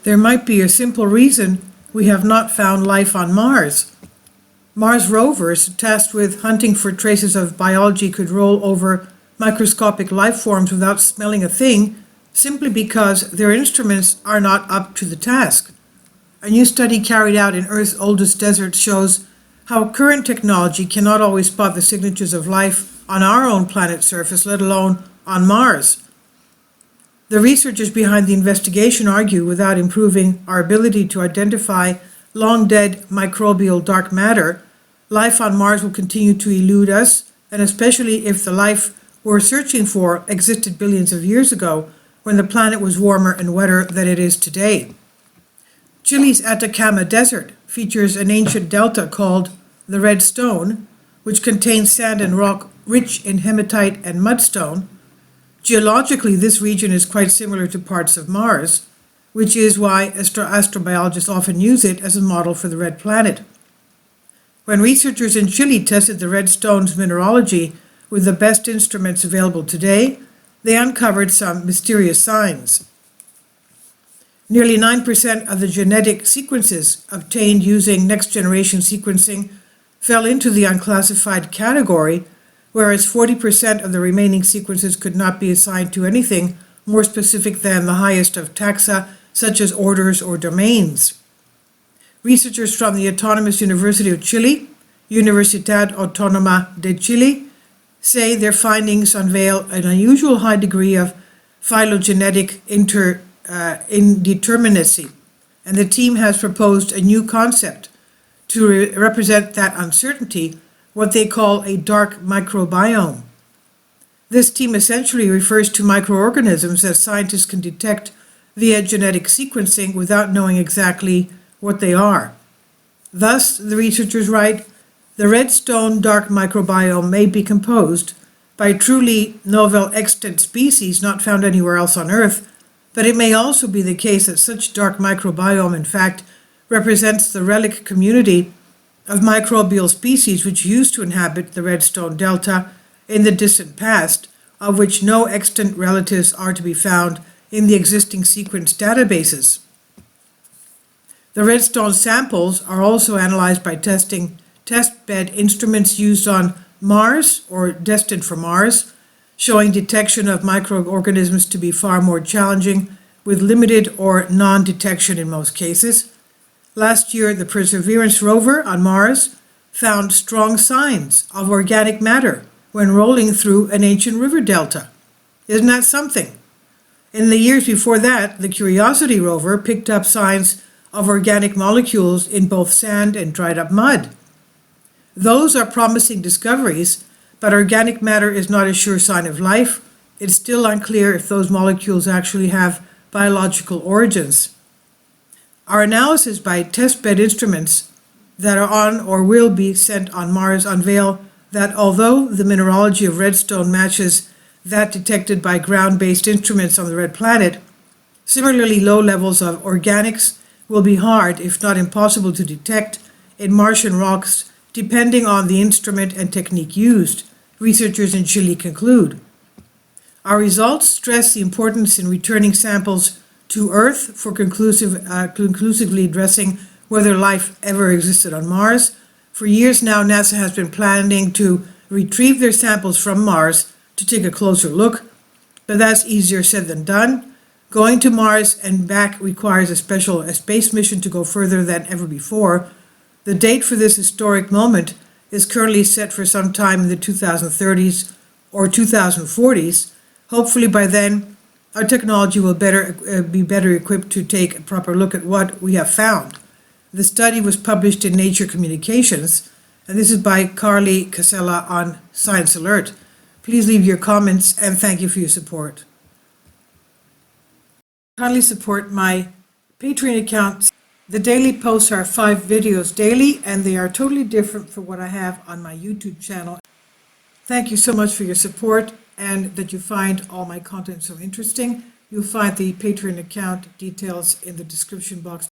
There might be a simple reason we have not found life on Mars. Mars rovers tasked with hunting for traces of biology could roll over microscopic life forms without smelling a thing, simply because their instruments are not up to the task. A new study carried out in Earth's oldest desert shows how current technology cannot always spot the signatures of life on our own planet's surface, let alone on Mars. The researchers behind the investigation argue without improving our ability to identify long-dead microbial dark matter, life on Mars will continue to elude us, and especially if the life we're searching for existed billions of years ago, when the planet was warmer and wetter than it is today. Chile's Atacama Desert features an ancient delta called the Red Stone, which contains sand and rock rich in hematite and mudstone. Geologically, this region is quite similar to parts of Mars, which is why astrobiologists often use it as a model for the red planet. When researchers in Chile tested the red stone's mineralogy with the best instruments available today, they uncovered some mysterious signs. Nearly 9% of the genetic sequences obtained using next-generation sequencing fell into the unclassified category, whereas 40% of the remaining sequences could not be assigned to anything more specific than the highest of taxa, such as orders or domains. Researchers from the Autonomous University of Chile, Universidad Autónoma de Chile, say their findings unveil an unusual high degree of phylogenetic indeterminacy, and the team has proposed a new concept to represent that uncertainty, what they call a dark microbiome. This team essentially refers to microorganisms that scientists can detect via genetic sequencing without knowing exactly what they are. Thus, the researchers write, the red stone dark microbiome may be composed by truly novel extant species not found anywhere else on Earth, but it may also be the case that such dark microbiome, in fact, represents the relic community of microbial species which used to inhabit the Red Stone Delta in the distant past, of which no extant relatives are to be found in the existing sequence databases. The red stone samples are also analyzed by testing testbed instruments used on Mars or destined for Mars, showing detection of microorganisms to be far more challenging, with limited or non-detection in most cases. Last year, the Perseverance rover on Mars found strong signs of organic matter when rolling through an ancient river delta. Isn't that something? In the years before that, the Curiosity rover picked up signs of organic molecules in both sand and dried up mud. Those are promising discoveries, but organic matter is not a sure sign of life. It's still unclear if those molecules actually have biological origins. Our analysis by testbed instruments that are on or will be sent on Mars unveil that although the mineralogy of redstone matches that detected by ground-based instruments on the red planet, similarly low levels of organics will be hard, if not impossible, to detect in Martian rocks depending on the instrument and technique used, researchers in Chile conclude. Our results stress the importance in returning samples to Earth for conclusively addressing whether life ever existed on Mars. For years now, NASA has been planning to retrieve their samples from Mars to take a closer look, but that's easier said than done. Going to Mars and back requires a space mission to go further than ever before. The date for this historic moment is currently set for some time in the 2030s or 2040s. Hopefully by then, our technology will be better equipped to take a proper look at what we have found. The study was published in Nature Communications, and this is by Carly Casella on Science Alert. Please leave your comments, and thank you for your support. Kindly support my Patreon account. The daily posts are 5 videos daily, and they are totally different from what I have on my YouTube channel. Thank you so much for your support and that you find all my content so interesting. You'll find the Patreon account details in the description box.